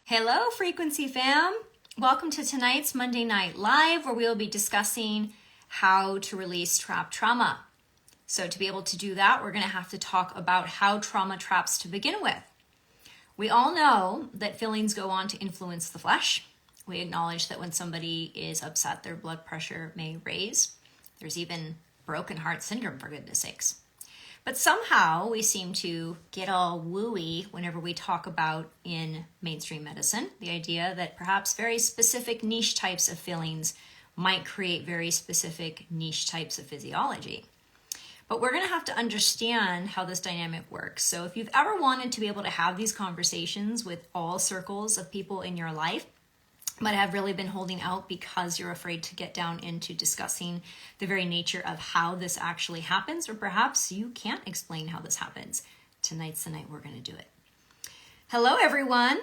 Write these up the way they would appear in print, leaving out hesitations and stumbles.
Hello, Frequency fam. Welcome to tonight's Monday Night Live, where we will be discussing how to release trapped trauma. So to be able to do that, we're going to have to talk about how trauma traps to begin with. We all know that feelings go on to influence the flesh. We acknowledge that when somebody is upset, their blood pressure may raise. There's even broken heart syndrome, for goodness sakes. But somehow we seem to get all wooey whenever we talk about in mainstream medicine, the idea that perhaps very specific niche types of feelings might create very specific niche types of physiology. But we're going to have to understand how this dynamic works. So if you've ever wanted to be able to have these conversations with all circles of people in your life, but have really been holding out because you're afraid to get down into discussing the very nature of how this actually happens, or perhaps you can't explain how this happens, tonight's the night we're going to do it. Hello, everyone.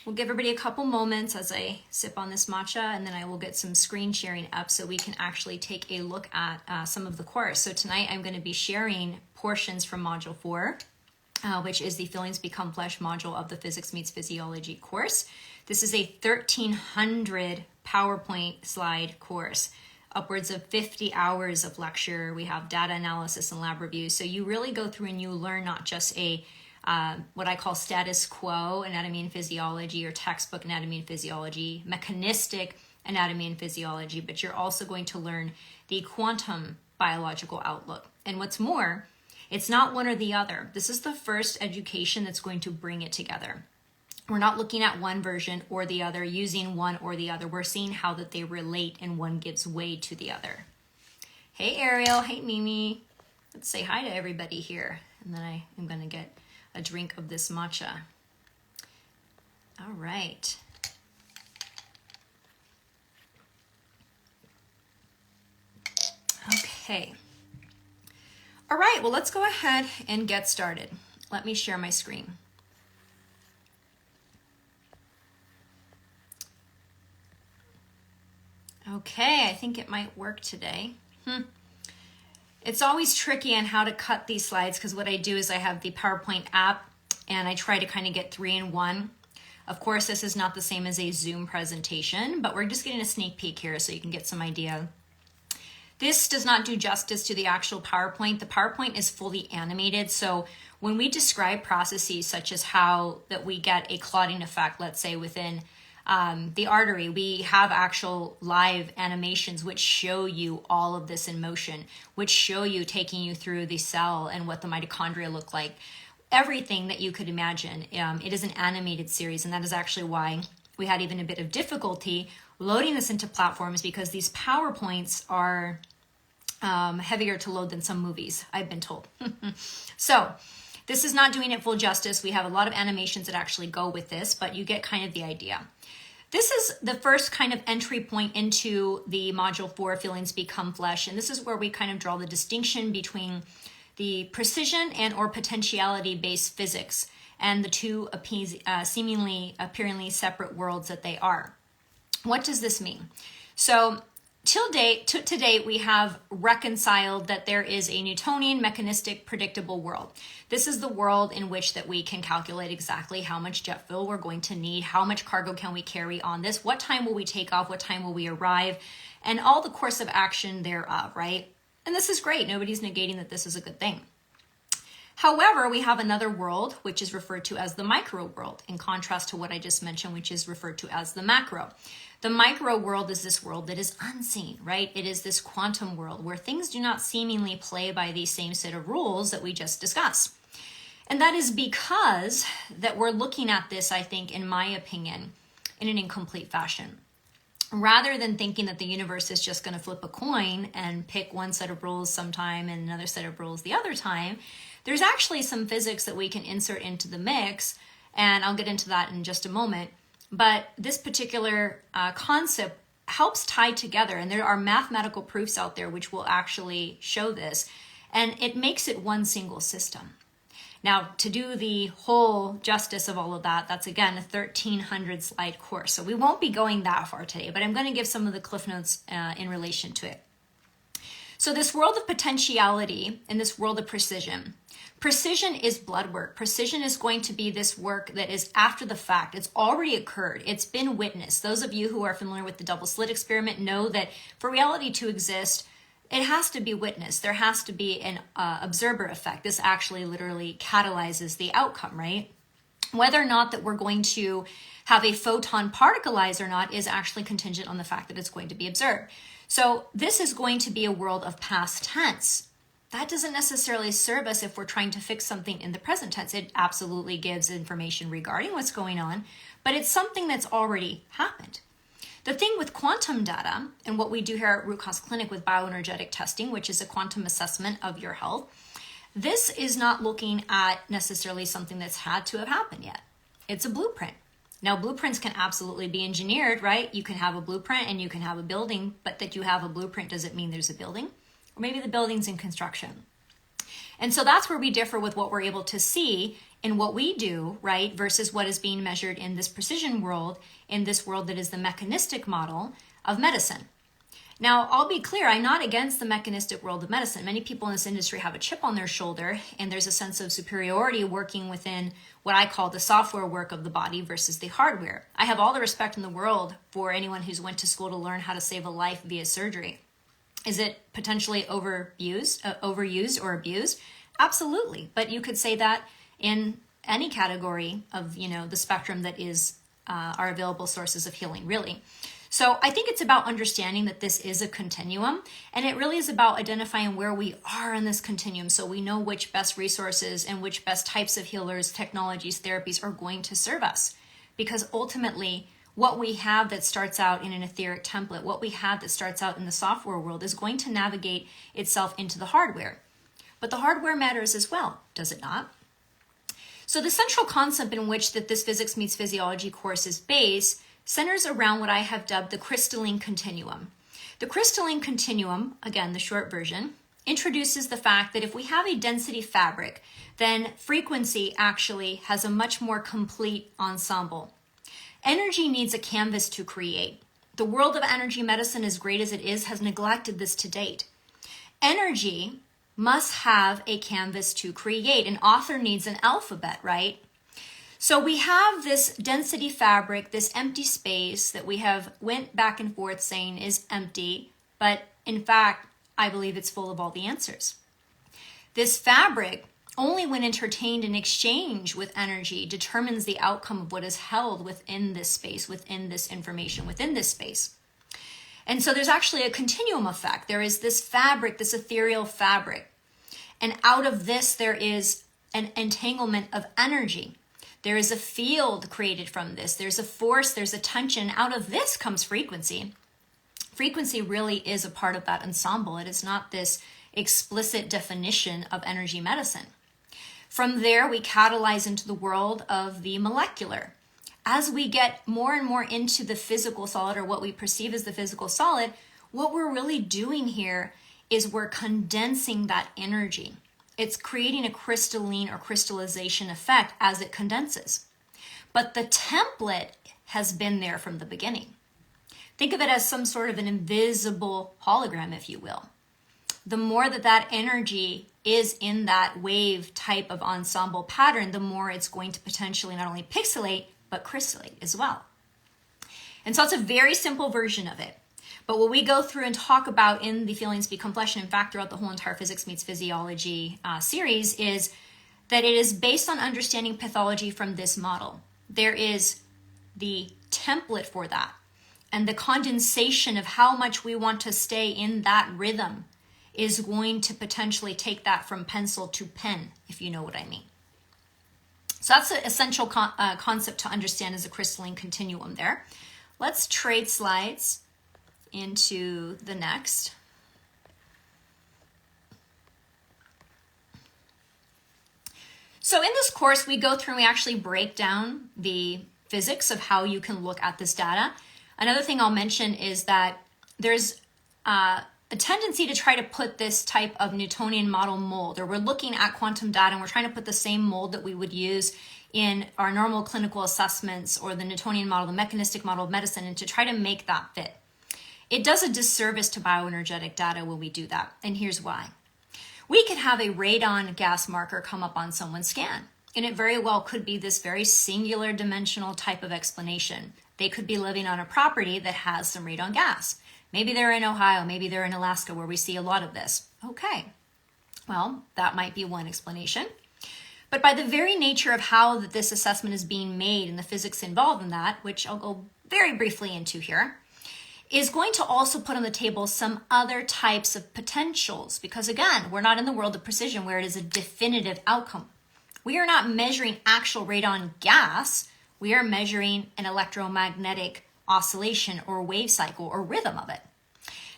We'll give everybody a couple moments as I sip on this matcha, and then I will get some screen sharing up so we can actually take a look at some of the course. So tonight I'm going to be sharing portions from Module 4, which is the Feelings Become Flesh module of the Physics Meets Physiology course. This is a 1,300 PowerPoint slide course, upwards of 50 hours of lecture. We have data analysis and lab reviews. So you really go through and you learn not just a what I call status quo anatomy and physiology or textbook anatomy and physiology, mechanistic anatomy and physiology, but you're also going to learn the quantum biological outlook. And what's more, it's not one or the other. This is the first education that's going to bring it together. We're not looking at one version or the other, using one or the other. We're seeing how that they relate and one gives way to the other. Hey, Ariel. Hey, Mimi. Let's say hi to everybody here. And then I am going to get a drink of this matcha. All right. Okay. All right, well, let's go ahead and get started. Let me share my screen. Okay, I think it might work today. It's always tricky on how to cut these slides because what I do is I have the PowerPoint app and I try to kind of get 3 in 1. Of course, this is not the same as a Zoom presentation, but we're just getting a sneak peek here so you can get some idea. This does not do justice to the actual PowerPoint. The PowerPoint is fully animated. So when we describe processes such as how that we get a clotting effect, let's say within the artery, we have actual live animations which show you all of this in motion, which show you taking you through the cell and what the mitochondria look like. Everything that you could imagine. It is an animated series, and that is actually why we had even a bit of difficulty loading this into platforms, because these PowerPoints are heavier to load than some movies, I've been told. So this is not doing it full justice. We have a lot of animations that actually go with this, but you get kind of the idea. This is the first kind of entry point into the Module 4, Feelings Become Flesh, and this is where we kind of draw the distinction between the precision and or potentiality-based physics and the two seemingly appearingly separate worlds that they are. What does this mean? So to date, we have reconciled that there is a Newtonian, mechanistic, predictable world. This is the world in which that we can calculate exactly how much jet fuel we're going to need, how much cargo can we carry on this, what time will we take off, what time will we arrive, and all the course of action thereof, right? And this is great. Nobody's negating that this is a good thing. However, we have another world, which is referred to as the micro world, in contrast to what I just mentioned, which is referred to as the macro. The micro world is this world that is unseen, right? It is this quantum world where things do not seemingly play by the same set of rules that we just discussed. And that is because that we're looking at this, I think, in my opinion, in an incomplete fashion. Rather than thinking that the universe is just going to flip a coin and pick one set of rules sometime and another set of rules the other time, there's actually some physics that we can insert into the mix, and I'll get into that in just a moment. But this particular concept helps tie together, and there are mathematical proofs out there which will actually show this, and it makes it one single system. Now, to do the whole justice of all of that, that's again a 1,300 slide course. So we won't be going that far today, but I'm going to give some of the cliff notes in relation to it. So this world of potentiality and this world of precision Precision is blood work. Precision is going to be this work that is after the fact. It's already occurred. It's been witnessed. Those of you who are familiar with the double slit experiment know that for reality to exist, it has to be witnessed. There has to be an observer effect. This actually literally catalyzes the outcome, right? Whether or not that we're going to have a photon particleize or not is actually contingent on the fact that it's going to be observed. So this is going to be a world of past tense. That doesn't necessarily serve us if we're trying to fix something in the present tense. It absolutely gives information regarding what's going on, but it's something that's already happened. The thing with quantum data and what we do here at Root Cause Clinic with bioenergetic testing, which is a quantum assessment of your health, this is not looking at necessarily something that's had to have happened yet. It's a blueprint. Now, blueprints can absolutely be engineered, right? You can have a blueprint and you can have a building, but that you have a blueprint doesn't mean there's a building. Or maybe the building's in construction. And so that's where we differ with what we're able to see in what we do, right, versus what is being measured in this precision world, in this world that is the mechanistic model of medicine. Now, I'll be clear, I'm not against the mechanistic world of medicine. Many people in this industry have a chip on their shoulder, and there's a sense of superiority working within what I call the software work of the body versus the hardware. I have all the respect in the world for anyone who's went to school to learn how to save a life via surgery. Is it potentially overused or abused? Absolutely. But you could say that in any category of, the spectrum that is our available sources of healing, really. So I think it's about understanding that this is a continuum, and it really is about identifying where we are in this continuum so we know which best resources and which best types of healers, technologies, therapies are going to serve us. Because ultimately, what we have that starts out in an etheric template, what we have that starts out in the software world is going to navigate itself into the hardware. But the hardware matters as well, does it not? So the central concept in which that this Physics Meets Physiology course is based centers around what I have dubbed the Crystalline Continuum. The Crystalline Continuum, again, the short version, introduces the fact that if we have a density fabric, then frequency actually has a much more complete ensemble. Energy needs a canvas to create. The world of energy medicine, as great as it is, has neglected this to date. Energy must have a canvas to create. An author needs an alphabet, right? So we have this density fabric, this empty space that we have went back and forth saying is empty, but in fact, I believe it's full of all the answers. This fabric, only when entertained in exchange with energy, determines the outcome of what is held within this space, within this information, within this space. And so there's actually a continuum effect. There is this fabric, this ethereal fabric. And out of this, there is an entanglement of energy. There is a field created from this. There's a force, there's a tension. Out of this comes frequency. Frequency really is a part of that ensemble. It is not this explicit definition of energy medicine. From there, we catalyze into the world of the molecular. As we get more and more into the physical solid, or what we perceive as the physical solid, what we're really doing here is we're condensing that energy. It's creating a crystalline or crystallization effect as it condenses. But the template has been there from the beginning. Think of it as some sort of an invisible hologram, if you will. The more that energy is in that wave type of ensemble pattern, the more it's going to potentially not only pixelate, but crystallate as well. And so it's a very simple version of it. But what we go through and talk about in the Feelings Become Flesh, and in fact throughout the whole entire Physics Meets Physiology series, is that it is based on understanding pathology from this model. There is the template for that, and the condensation of how much we want to stay in that rhythm is going to potentially take that from pencil to pen, if you know what I mean. So that's an essential concept to understand as a crystalline continuum there. Let's trade slides into the next. So in this course, we go through and we actually break down the physics of how you can look at this data. Another thing I'll mention is that there's a tendency to try to put this type of Newtonian model mold, or we're looking at quantum data and we're trying to put the same mold that we would use in our normal clinical assessments, or the Newtonian model, the mechanistic model of medicine, and to try to make that fit. It does a disservice to bioenergetic data when we do that, and here's why. We could have a radon gas marker come up on someone's scan, and it very well could be this very singular dimensional type of explanation. They could be living on a property that has some radon gas. Maybe they're in Ohio, maybe they're in Alaska where we see a lot of this. Okay, well, that might be one explanation. But by the very nature of how this assessment is being made and the physics involved in that, which I'll go very briefly into here, is going to also put on the table some other types of potentials. Because again, we're not in the world of precision where it is a definitive outcome. We are not measuring actual radon gas. We are measuring an electromagnetic oscillation or wave cycle or rhythm of it.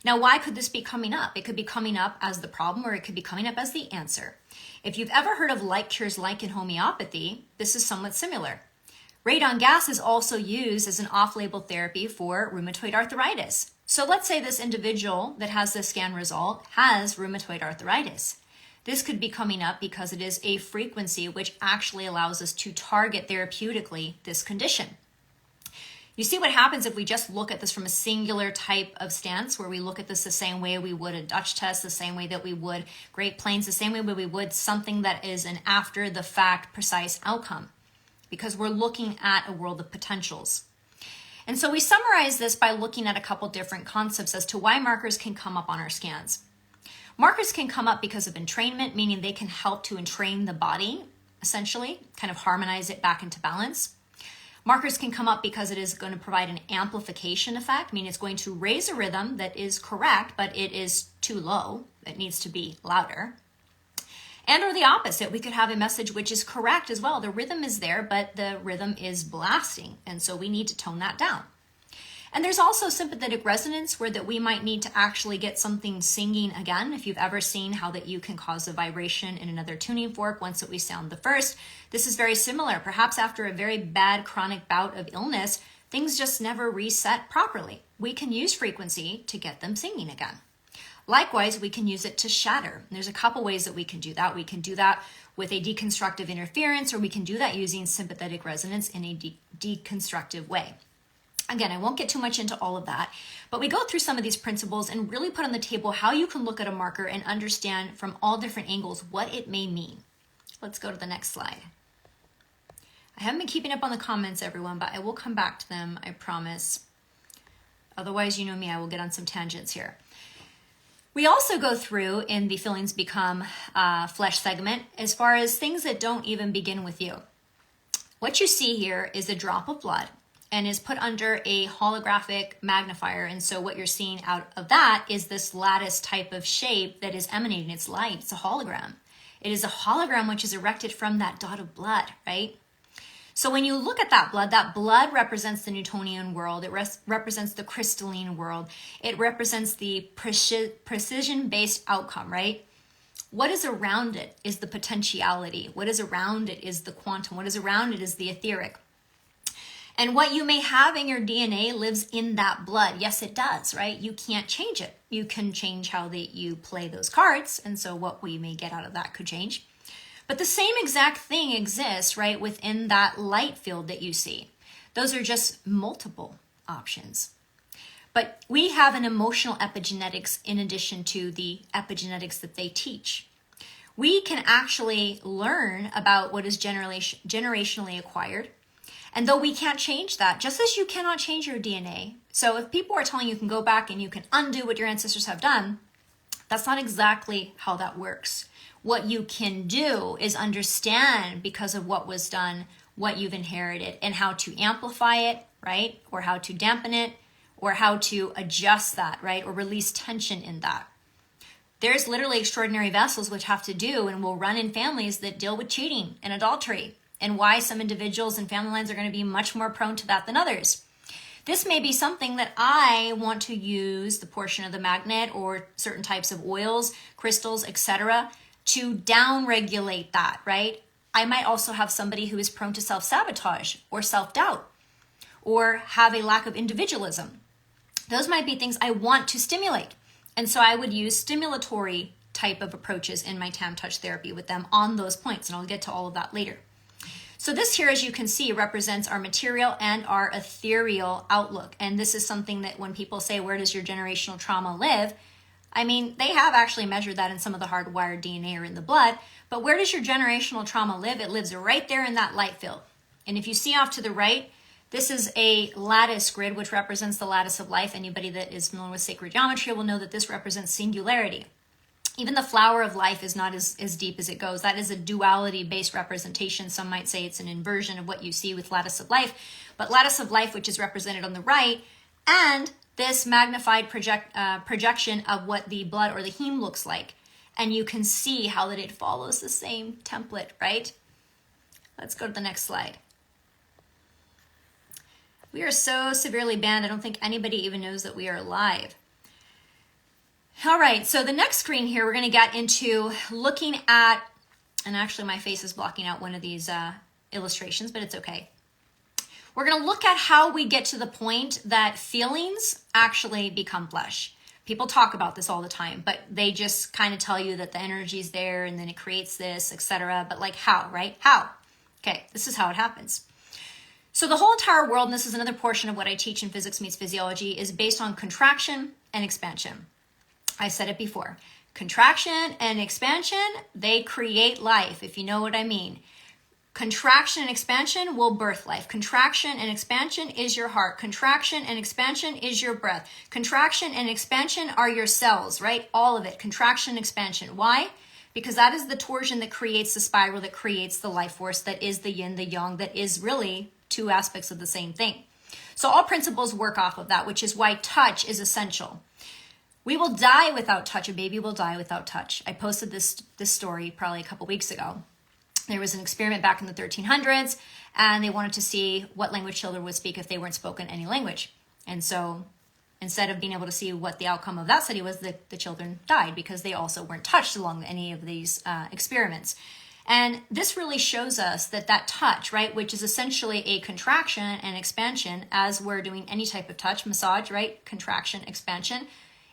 Now, why could this be coming up? It could be coming up as the problem, or it could be coming up as the answer. If you've ever heard of like cures like in homeopathy, this is somewhat similar. Radon gas is also used as an off-label therapy for rheumatoid arthritis. So let's say this individual that has this scan result has rheumatoid arthritis. This could be coming up because it is a frequency which actually allows us to target therapeutically this condition. You see what happens if we just look at this from a singular type of stance, where we look at this the same way we would a Dutch test, the same way that we would Great Plains, the same way we would something that is an after the fact precise outcome, because we're looking at a world of potentials. And so we summarize this by looking at a couple different concepts as to why markers can come up on our scans. Markers can come up because of entrainment, meaning they can help to entrain the body, essentially, kind of harmonize it back into balance. Markers can come up because it is going to provide an amplification effect, meaning it's going to raise a rhythm that is correct, but it is too low. It needs to be louder. And or the opposite, we could have a message which is correct as well. The rhythm is there, but the rhythm is blasting, and so we need to tone that down. And there's also sympathetic resonance, where that we might need to actually get something singing again. If you've ever seen how that you can cause a vibration in another tuning fork once that we sound the first, this is very similar. Perhaps after a very bad chronic bout of illness, things just never reset properly. We can use frequency to get them singing again. Likewise, we can use it to shatter. There's a couple ways that we can do that. We can do that with a deconstructive interference, or we can do that using sympathetic resonance in a deconstructive way. Again, I won't get too much into all of that, but we go through some of these principles and really put on the table how you can look at a marker and understand from all different angles what it may mean. Let's go to the next slide. I haven't been keeping up on the comments, everyone, but I will come back to them, I promise. Otherwise, you know me, I will get on some tangents here. We also go through in the Feelings Become Flesh segment as far as things that don't even begin with you. What you see here is a drop of blood and is put under a holographic magnifier. And so what you're seeing out of that is this lattice type of shape that is emanating. It's light, it's a hologram. It is a hologram which is erected from that dot of blood, right? So when you look at that blood represents the Newtonian world. It represents the crystalline world. It represents the precision-based outcome, right? What is around it is the potentiality. What is around it is the quantum. What is around it is the etheric. And what you may have in your DNA lives in that blood. Yes, it does, right? You can't change it. You can change how you play those cards, and so what we may get out of that could change. But the same exact thing exists, right, within that light field that you see. Those are just multiple options. But we have an emotional epigenetics in addition to the epigenetics that they teach. We can actually learn about what is generationally acquired. And though we can't change that, just as you cannot change your DNA. So if people are telling you can go back and you can undo what your ancestors have done, that's not exactly how that works. What you can do is understand, because of what was done, what you've inherited and how to amplify it, right? Or how to dampen it, or how to adjust that, right? Or release tension in that. There's literally extraordinary vessels which have to do and will run in families that deal with cheating and adultery, and why some individuals and family lines are going to be much more prone to that than others. This may be something that I want to use the portion of the magnet or certain types of oils, crystals, etc., to down-regulate that, right? I might also have somebody who is prone to self-sabotage or self-doubt or have a lack of individualism. Those might be things I want to stimulate. And so I would use stimulatory type of approaches in my T.A.A.M Touch Therapy with them on those points, and I'll get to all of that later. So this here, as you can see, represents our material and our ethereal outlook. And this is something that when people say, where does your generational trauma live? I mean, they have actually measured that in some of the hardwired DNA or in the blood, but where does your generational trauma live? It lives right there in that light field. And if you see off to the right, this is a lattice grid, which represents the lattice of life. Anybody that is familiar with sacred geometry will know that this represents singularity. Even the flower of life is not as deep as it goes. That is a duality-based representation. Some might say it's an inversion of what you see with lattice of life. But lattice of life, which is represented on the right, and this magnified projection of what the blood or the heme looks like. And you can see how that it follows the same template, right? Let's go to the next slide. We are so severely banned, I don't think anybody even knows that we are live. All right, so the next screen here, we're gonna get into looking at, and actually my face is blocking out one of these illustrations, but it's okay. We're gonna look at how we get to the point that feelings actually become flesh. People talk about this all the time, but they just kind of tell you that the energy's there and then it creates this, etc. But like how, right? How? Okay, this is how it happens. So the whole entire world, and this is another portion of what I teach in Physics Meets Physiology, is based on contraction and expansion. I said it before. Contraction and expansion, they create life, if you know what I mean. Contraction and expansion will birth life. Contraction and expansion is your heart. Contraction and expansion is your breath. Contraction and expansion are your cells, right? All of it. Contraction and expansion. Why? Because that is the torsion that creates the spiral, that creates the life force, that is the yin, the yang, that is really two aspects of the same thing. So all principles work off of that, which is why touch is essential. We will die without touch. A baby will die without touch. I posted this story probably a couple weeks ago. There was an experiment back in the 1300s, and they wanted to see what language children would speak if they weren't spoken any language. And so instead of being able to see what the outcome of that study was, the children died because they also weren't touched along any of these experiments. And this really shows us that touch, right, which is essentially a contraction and expansion, as we're doing any type of touch, massage, right, contraction, expansion,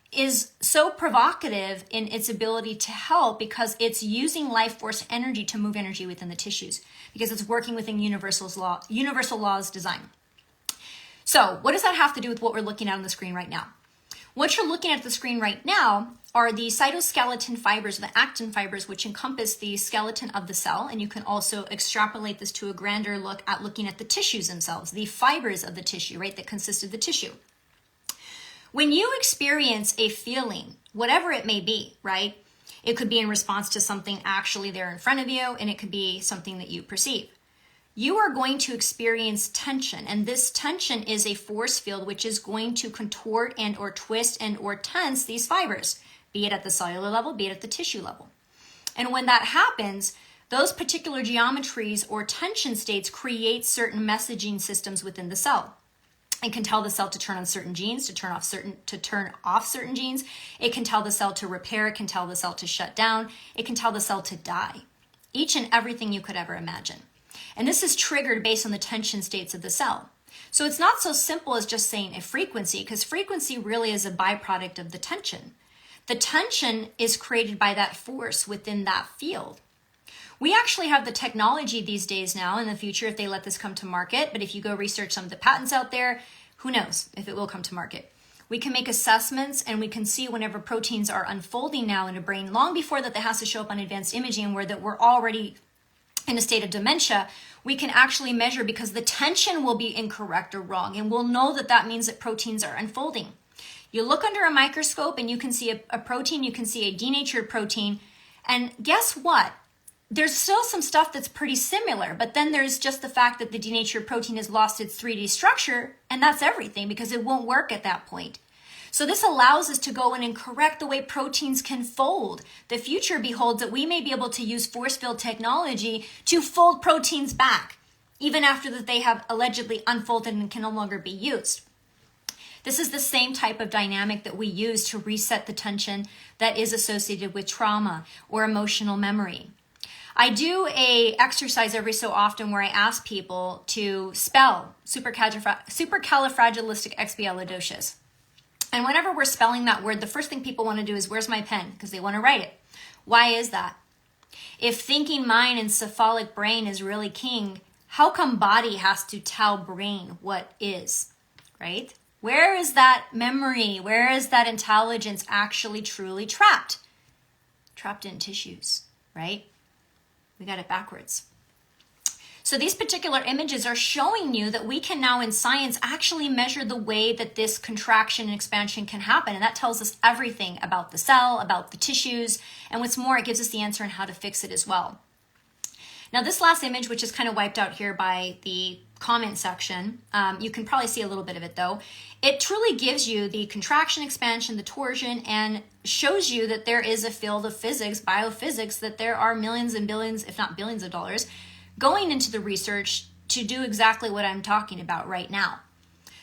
is so provocative in its ability to help because it's using life force energy to move energy within the tissues, because it's working within universal laws design. So what does that have to do with what we're looking at on the screen right now? What you're looking at the screen right now are the cytoskeleton fibers, the actin fibers, which encompass the skeleton of the cell. And you can also extrapolate this to a grander look at looking at the tissues themselves, the fibers of the tissue, right, that consist of the tissue. When you experience a feeling, whatever it may be, right, it could be in response to something actually there in front of you, and it could be something that you perceive. You are going to experience tension, and this tension is a force field which is going to contort and or twist and or tense these fibers, be it at the cellular level, be it at the tissue level. And when that happens, those particular geometries or tension states create certain messaging systems within the cell. It can tell the cell to turn on certain genes, to turn off certain genes. It can tell the cell to repair. It can tell the cell to shut down. It can tell the cell to die. Each and everything you could ever imagine. And this is triggered based on the tension states of the cell. So it's not so simple as just saying a frequency, because frequency really is a byproduct of the tension. The tension is created by that force within that field. We actually have the technology these days now, in the future, if they let this come to market, but if you go research some of the patents out there, who knows if it will come to market. We can make assessments, and we can see whenever proteins are unfolding now in a brain, long before that has to show up on advanced imaging, where that we're already in a state of dementia. We can actually measure, because the tension will be incorrect or wrong, and we'll know that means that proteins are unfolding. You look under a microscope and you can see a protein, you can see a denatured protein, and guess what? There's still some stuff that's pretty similar, but then there's just the fact that the denatured protein has lost its 3D structure, and that's everything, because it won't work at that point. So this allows us to go in and correct the way proteins can fold. The future beholds that we may be able to use force field technology to fold proteins back, even after that they have allegedly unfolded and can no longer be used. This is the same type of dynamic that we use to reset the tension that is associated with trauma or emotional memory. I do a exercise every so often where I ask people to spell supercalifragilisticexpialidocious. And whenever we're spelling that word, the first thing people want to do is, where's my pen? Because they want to write it. Why is that? If thinking mind and cephalic brain is really king, how come body has to tell brain what is, right? Where is that memory? Where is that intelligence actually truly trapped? Trapped in tissues, right? We got it backwards. So these particular images are showing you that we can now in science actually measure the way that this contraction and expansion can happen. And that tells us everything about the cell, about the tissues, and what's more, it gives us the answer on how to fix it as well. Now this last image, which is kind of wiped out here by the comment section, you can probably see a little bit of it though. It truly gives you the contraction, expansion, the torsion, and shows you that there is a field of physics, biophysics, that there are millions and billions, if not billions of dollars, going into the research to do exactly what I'm talking about right now.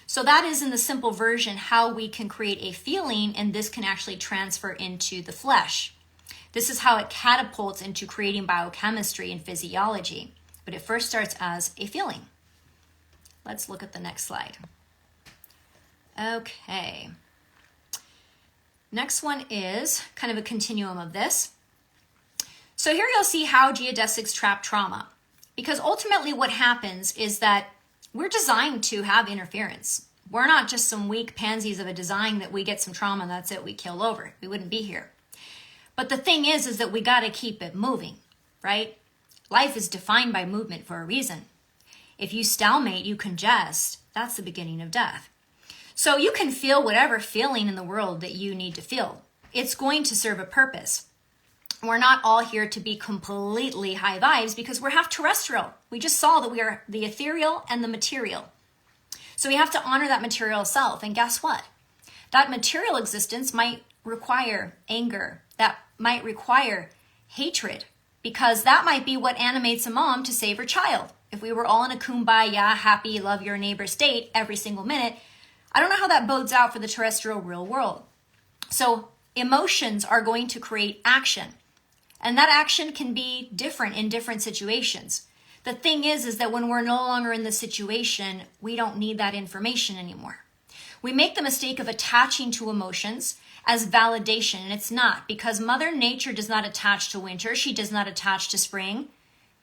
So that is in the simple version how we can create a feeling, and this can actually transfer into the flesh. This is how it catapults into creating biochemistry and physiology, but it first starts as a feeling. Let's look at the next slide. Okay. Next one is kind of a continuum of this. So here you'll see how geodesics trap trauma. Because ultimately what happens is that we're designed to have interference. We're not just some weak pansies of a design that we get some trauma and that's it, we kill over. We wouldn't be here. But the thing is that we got to keep it moving, right? Life is defined by movement for a reason. If you stalemate, you congest, that's the beginning of death. So you can feel whatever feeling in the world that you need to feel. It's going to serve a purpose. We're not all here to be completely high vibes because we're half terrestrial. We just saw that we are the ethereal and the material. So we have to honor that material self. And guess what? That material existence might require anger. That might require hatred, because that might be what animates a mom to save her child. If we were all in a kumbaya, happy, love your neighbor state every single minute, I don't know how that bodes out for the terrestrial real world. So emotions are going to create action. And that action can be different in different situations. The thing is that when we're no longer in the situation, we don't need that information anymore. We make the mistake of attaching to emotions as validation, and it's not, because Mother Nature does not attach to winter. She does not attach to spring.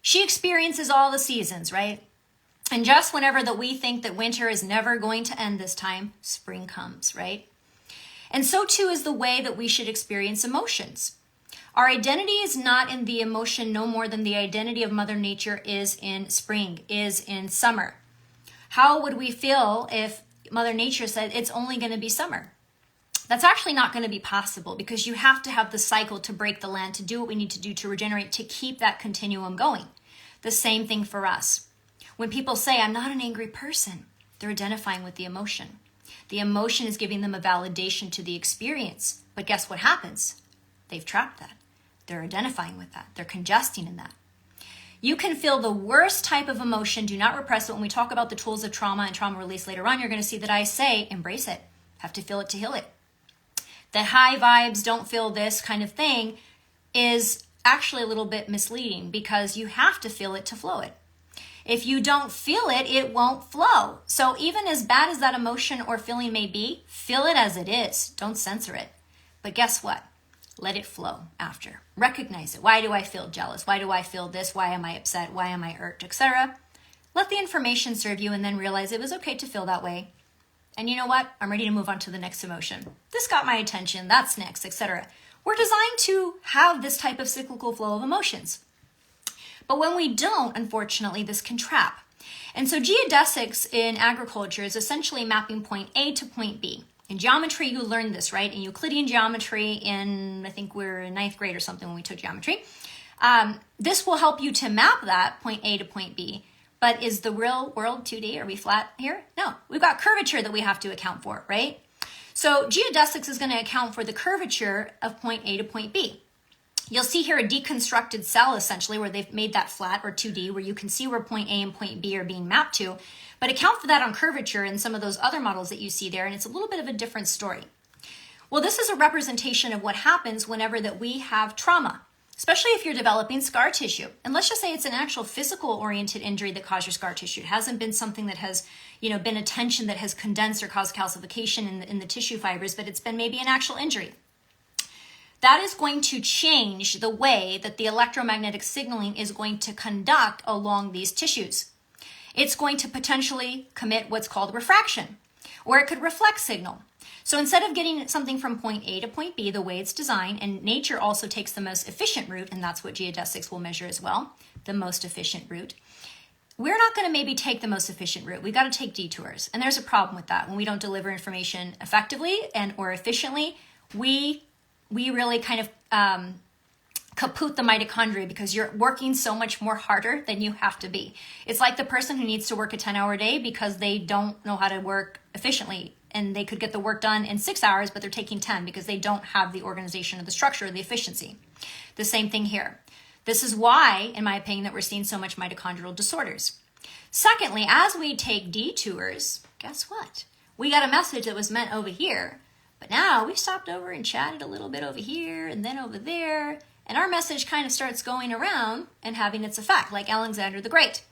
She experiences all the seasons, right? And just whenever that we think that winter is never going to end this time, spring comes, right? And so too is the way that we should experience emotions. Our identity is not in the emotion no more than the identity of Mother Nature is in spring, is in summer. How would we feel if Mother Nature said it's only going to be summer? That's actually not going to be possible, because you have to have the cycle to break the land, to do what we need to do to regenerate, to keep that continuum going. The same thing for us. When people say, I'm not an angry person, they're identifying with the emotion. The emotion is giving them a validation to the experience. But guess what happens? They've trapped that. They're identifying with that. They're congesting in that. You can feel the worst type of emotion. Do not repress it. When we talk about the tools of trauma and trauma release later on, you're going to see that I say, embrace it. Have to feel it to heal it. The high vibes, don't feel this kind of thing is actually a little bit misleading, because you have to feel it to flow it. If you don't feel it, it won't flow. So even as bad as that emotion or feeling may be, feel it as it is. Don't censor it. But guess what? Let it flow after. Recognize it. Why do I feel jealous? Why do I feel this? Why am I upset? Why am I irked, etc.? Let the information serve you, and then realize it was okay to feel that way. And you know what? I'm ready to move on to the next emotion. This got my attention. That's next, etc. We're designed to have this type of cyclical flow of emotions. But when we don't, unfortunately, this can trap. And so geodesics in agriculture is essentially mapping point A to point B. In geometry, you learned this, right? In Euclidean geometry in, I think we're in 9th grade or something when we took geometry. This will help you to map that point A to point B. But is the real world 2D? Are we flat here? No, we've got curvature that we have to account for, right? So geodesics is going to account for the curvature of point A to point B. You'll see here a deconstructed cell, essentially, where they've made that flat, or 2D, where you can see where point A and point B are being mapped to, but account for that on curvature in some of those other models that you see there, and it's a little bit of a different story. Well, this is a representation of what happens whenever that we have trauma, especially if you're developing scar tissue. And let's just say it's an actual physical-oriented injury that caused your scar tissue. It hasn't been something that has, been a tension that has condensed or caused calcification in the tissue fibers, but it's been maybe an actual injury. That is going to change the way that the electromagnetic signaling is going to conduct along these tissues. It's going to potentially commit what's called refraction. Or it could reflect signal. So instead of getting something from point A to point B the way it's designed, and nature also takes the most efficient route, and that's what geodesics will measure as well, the most efficient route. We're not going to maybe take the most efficient route. We've got to take detours. And there's a problem with that. When we don't deliver information effectively and or efficiently, we really kind of kaput the mitochondria because you're working so much more harder than you have to be. It's like the person who needs to work a 10-hour day because they don't know how to work efficiently, and they could get the work done in 6 hours, but they're taking 10 because they don't have the organization or the structure or the efficiency. The same thing here. This is why, in my opinion, that we're seeing so much mitochondrial disorders. Secondly, as we take detours, guess what? We got a message that was meant over here, but now we stopped over and chatted a little bit over here and then over there, and our message kind of starts going around and having its effect, like Alexander the Great.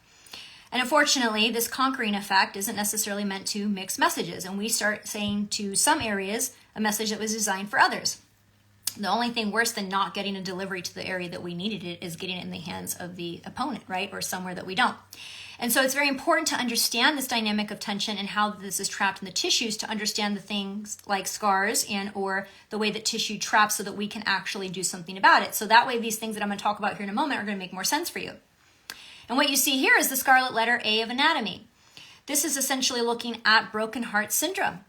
And unfortunately, this conquering effect isn't necessarily meant to mix messages, and we start saying to some areas a message that was designed for others. The only thing worse than not getting a delivery to the area that we needed it is getting it in the hands of the opponent, right? Or somewhere that we don't. And so it's very important to understand this dynamic of tension and how this is trapped in the tissues to understand the things like scars and or the way that tissue traps so that we can actually do something about it. So that way these things that I'm going to talk about here in a moment are going to make more sense for you. And what you see here is the scarlet letter A of anatomy. This is essentially looking at broken heart syndrome.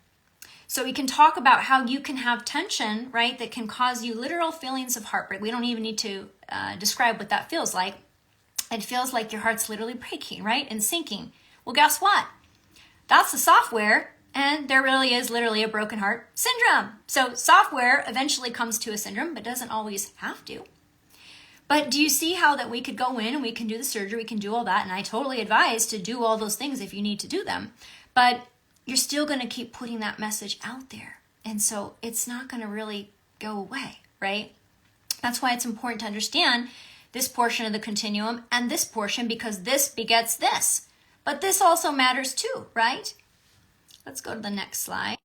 So we can talk about how you can have tension, right, that can cause you literal feelings of heartbreak. We don't even need to describe what that feels like. It feels like your heart's literally breaking, right, and sinking. Well, guess what? That's the software, and there really is literally a broken heart syndrome. So software eventually comes to a syndrome, but doesn't always have to. But do you see how that we could go in and we can do the surgery, we can do all that, and I totally advise to do all those things if you need to do them. But you're still going to keep putting that message out there. And so it's not going to really go away, right? That's why it's important to understand this portion of the continuum and this portion, because this begets this. But this also matters too, right? Let's go to the next slide.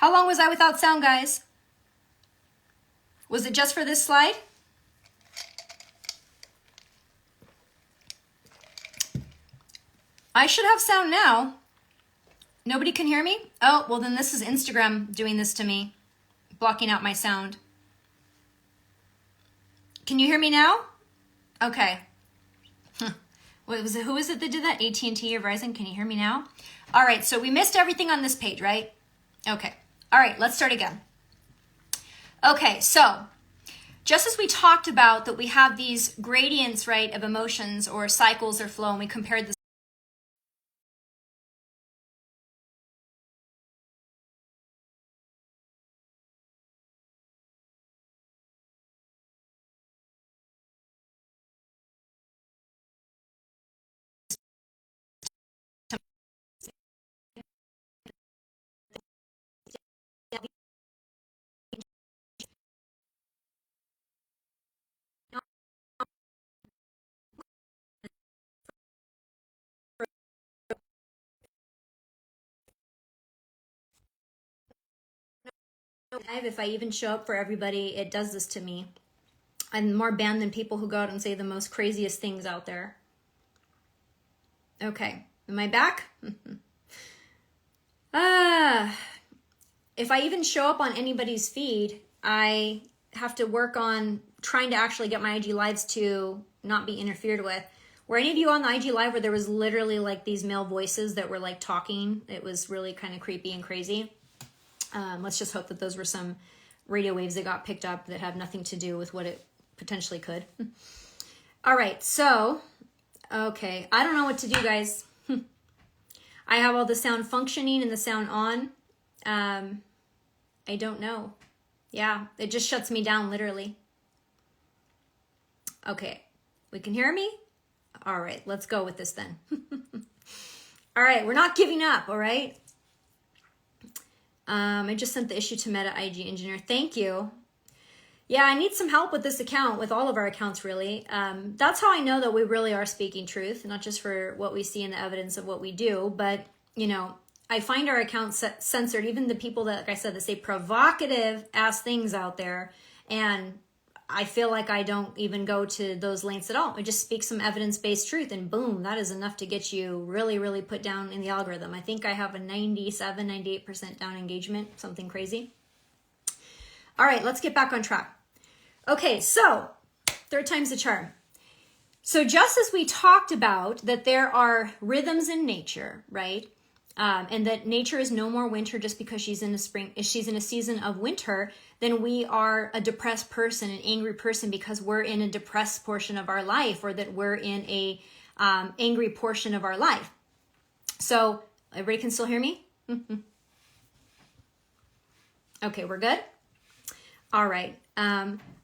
How long was I without sound, guys? Was it just for this slide? I should have sound now. Nobody can hear me? Oh, well then this is Instagram doing this to me, blocking out my sound. Can you hear me now? Okay. What was it? Who was it that did that? AT&T or Verizon? Can you hear me now? All right, so we missed everything on this page, right? Okay. All right, let's start again. Okay, so just as we talked about that we have these gradients, right, of emotions or cycles or flow, and we compared this. If I even show up for everybody, it does this to me. I'm more banned than people who go out and say the most craziest things out there. Okay, am I back? If I even show up on anybody's feed, I have to work on trying to actually get my IG lives to not be interfered with. Were any of you on the IG live where there was literally like these male voices that were like talking? It was really kind of creepy and crazy. Let's just hope that those were some radio waves that got picked up that have nothing to do with what it potentially could. All right, so, okay, I don't know what to do, guys. I have all the sound functioning and the sound on. I don't know. Yeah, it just shuts me down literally. Okay, we can hear me? All right, let's go with this then. All right, we're not giving up, all right? I just sent the issue to Meta IG Engineer. Thank you. Yeah, I need some help with this account, with all of our accounts really. That's how I know that we really are speaking truth, not just for what we see in the evidence of what we do, but, you know, I find our accounts censored, even the people that, like I said, that say provocative ass things out there, and I feel like I don't even go to those lengths at all. I just speak some evidence-based truth, and boom, that is enough to get you really, really put down in the algorithm. I think I have a 97, 98% down engagement, something crazy. All right, let's get back on track. Okay, so third time's the charm. So just as we talked about that there are rhythms in nature, right? And that nature is no more winter just because she's in a season of winter, then we are a depressed person, an angry person, because we're in a depressed portion of our life, or that we're in a angry portion of our life. So everybody can still hear me? Okay, we're good? All right.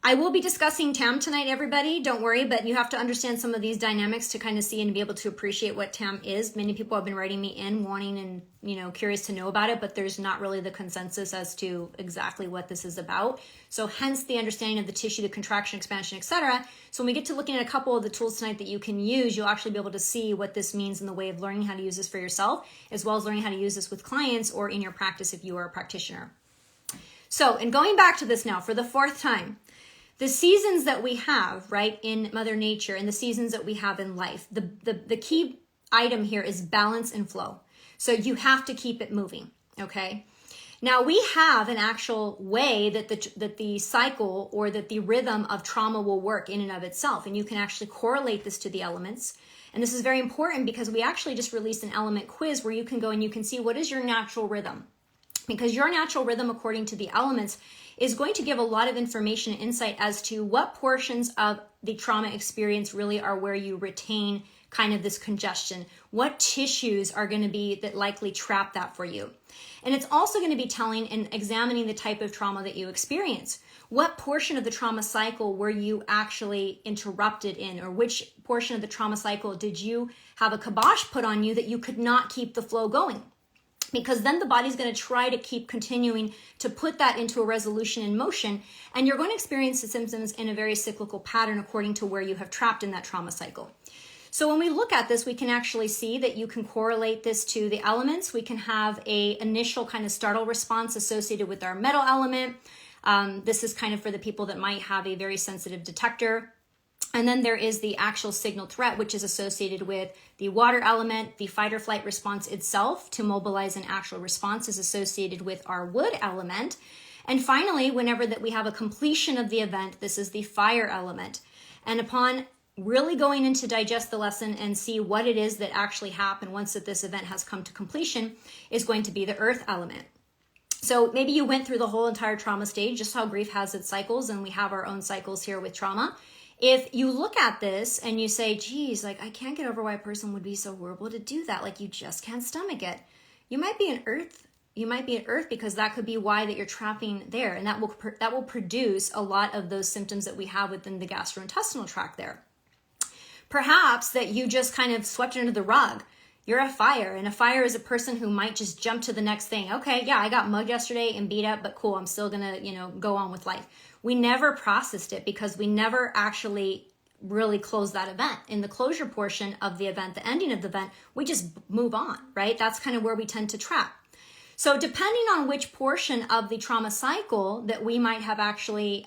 I will be discussing T.A.A.M tonight, everybody. Don't worry, but you have to understand some of these dynamics to kind of see and be able to appreciate what T.A.A.M is. Many people have been writing me in wanting and, you know, curious to know about it, but there's not really the consensus as to exactly what this is about. So hence the understanding of the tissue, the contraction, expansion, etc. So when we get to looking at a couple of the tools tonight that you can use, you'll actually be able to see what this means in the way of learning how to use this for yourself, as well as learning how to use this with clients or in your practice if you are a practitioner. So, and going back to this now for the fourth time, the seasons that we have, right, in Mother Nature and the seasons that we have in life, the key item here is balance and flow. So you have to keep it moving, okay? Now we have an actual way that the cycle or that the rhythm of trauma will work in and of itself, and you can actually correlate this to the elements. And this is very important because we actually just released an element quiz where you can go and you can see what is your natural rhythm. Because your natural rhythm, according to the elements, is going to give a lot of information and insight as to what portions of the trauma experience really are where you retain kind of this congestion. What tissues are going to be that likely trap that for you? And it's also going to be telling and examining the type of trauma that you experience. What portion of the trauma cycle were you actually interrupted in, or which portion of the trauma cycle did you have a kibosh put on you that you could not keep the flow going? Because then the body's going to try to keep continuing to put that into a resolution in motion, and you're going to experience the symptoms in a very cyclical pattern according to where you have trapped in that trauma cycle. So when we look at this, we can actually see that you can correlate this to the elements. We can have a initial kind of startle response associated with our metal element. This is kind of for the people that might have a very sensitive detector. And then there is the actual signal threat, which is associated with the water element. The fight or flight response itself to mobilize an actual response is associated with our wood element. And finally, whenever that we have a completion of the event, this is the fire element. And upon really going in to digest the lesson and see what it is that actually happened once that this event has come to completion, is going to be the earth element. So maybe you went through the whole entire trauma stage, just how grief has its cycles, and we have our own cycles here with trauma. If you look at this and you say, geez, like I can't get over why a person would be so horrible to do that. Like you just can't stomach it. You might be an earth. You might be an earth because that could be why that you're trapping there. And that will produce a lot of those symptoms that we have within the gastrointestinal tract there. Perhaps that you just kind of swept it under the rug. You're a fire, and a fire is a person who might just jump to the next thing. Okay, yeah, I got mugged yesterday and beat up, but cool, I'm still gonna, go on with life. We never processed it because we never actually really closed that event. In the closure portion of the event, the ending of the event, we just move on, right? That's kind of where we tend to trap. So depending on which portion of the trauma cycle that we might have actually,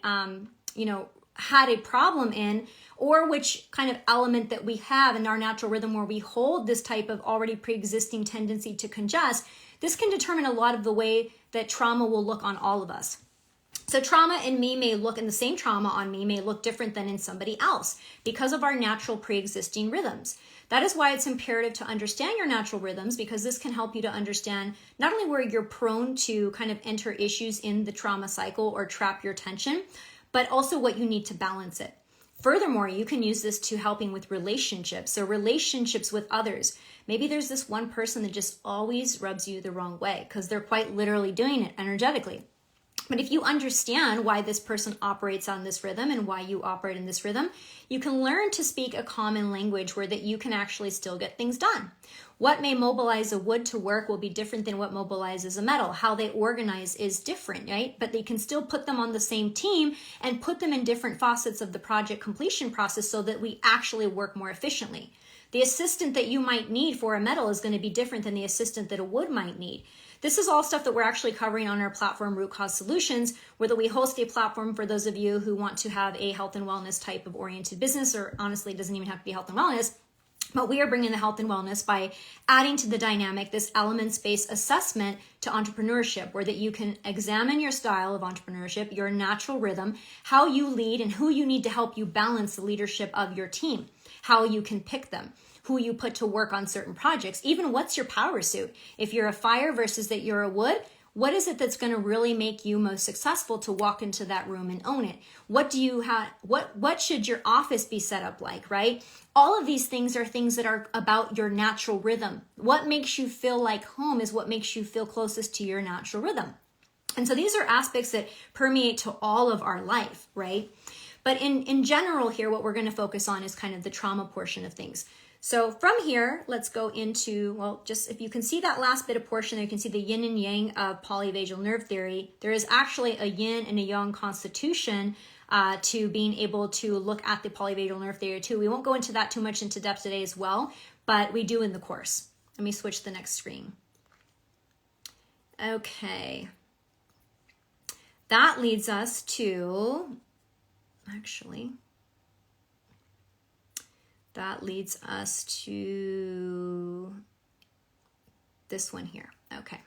had a problem in, or which kind of element that we have in our natural rhythm where we hold this type of already pre-existing tendency to congest, this can determine a lot of the way that trauma will look on all of us. So trauma in me may look, and the same trauma on me may look different than in somebody else because of our natural pre-existing rhythms. That is why it's imperative to understand your natural rhythms, because this can help you to understand not only where you're prone to kind of enter issues in the trauma cycle or trap your tension, but also what you need to balance it. Furthermore, you can use this to helping with relationships. So relationships with others. Maybe there's this one person that just always rubs you the wrong way because they're quite literally doing it energetically. But if you understand why this person operates on this rhythm and why you operate in this rhythm, you can learn to speak a common language where that you can actually still get things done. What may mobilize a wood to work will be different than what mobilizes a metal. How they organize is different, right? But they can still put them on the same team and put them in different facets of the project completion process so that we actually work more efficiently. The assistant that you might need for a metal is going to be different than the assistant that a wood might need. This is all stuff that we're actually covering on our platform, Root Cause Solutions, where that we host a platform for those of you who want to have a health and wellness type of oriented business, or honestly, it doesn't even have to be health and wellness. But we are bringing the health and wellness by adding to the dynamic this elements-based assessment to entrepreneurship, where that you can examine your style of entrepreneurship, your natural rhythm, how you lead, and who you need to help you balance the leadership of your team, how you can pick them, who you put to work on certain projects, even what's your power suit. If you're a fire versus that you're a wood, what is it that's going to really make you most successful to walk into that room and own it? What do you have? What should your office be set up like, right? All of these things are things that are about your natural rhythm. What makes you feel like home is what makes you feel closest to your natural rhythm. And so these are aspects that permeate to all of our life, right? But in general here, what we're going to focus on is kind of the trauma portion of things. So from here, let's go into, well, just if you can see that last bit of portion there, you can see the yin and yang of polyvagal nerve theory. There is actually a yin and a yang constitution to being able to look at the polyvagal nerve theory too. We won't go into that too much into depth today as well, but we do in the course. Let me switch to the next screen. Okay. That leads us to, actually, that leads us to this one here. Okay.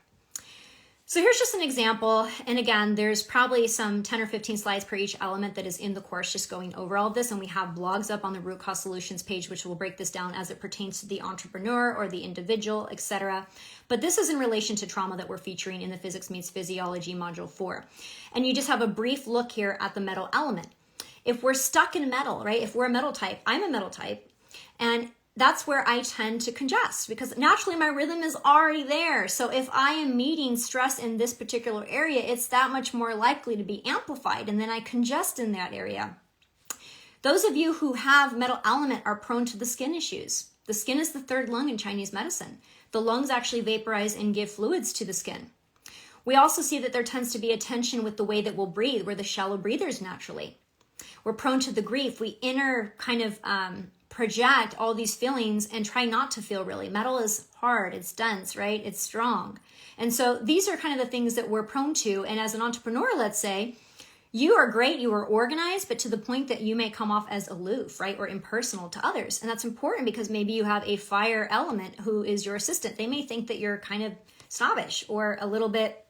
So here's just an example. And again, there's probably some 10 or 15 slides per each element that is in the course, just going over all of this. And we have blogs up on the Root Cause Solutions page, which will break this down as it pertains to the entrepreneur or the individual, etc. But this is in relation to trauma that we're featuring in the Physics Meets Physiology Module 4. And you just have a brief look here at the metal element. If we're stuck in metal, right? If we're a metal type, I'm a metal type. And that's where I tend to congest because naturally my rhythm is already there. So if I am meeting stress in this particular area, it's that much more likely to be amplified, and then I congest in that area. Those of you who have metal element are prone to the skin issues. The skin is the third lung in Chinese medicine. The lungs actually vaporize and give fluids to the skin. We also see that there tends to be a tension with the way that we'll breathe. We're the shallow breathers naturally. We're prone to the grief. We inner kind of project all these feelings and try not to feel really. Metal is hard, it's dense, right? It's strong. And so these are kind of the things that we're prone to. And as an entrepreneur, let's say, you are great, you are organized, but to the point that you may come off as aloof, right? Or impersonal to others. And that's important because maybe you have a fire element who is your assistant. They may think that you're kind of snobbish or a little bit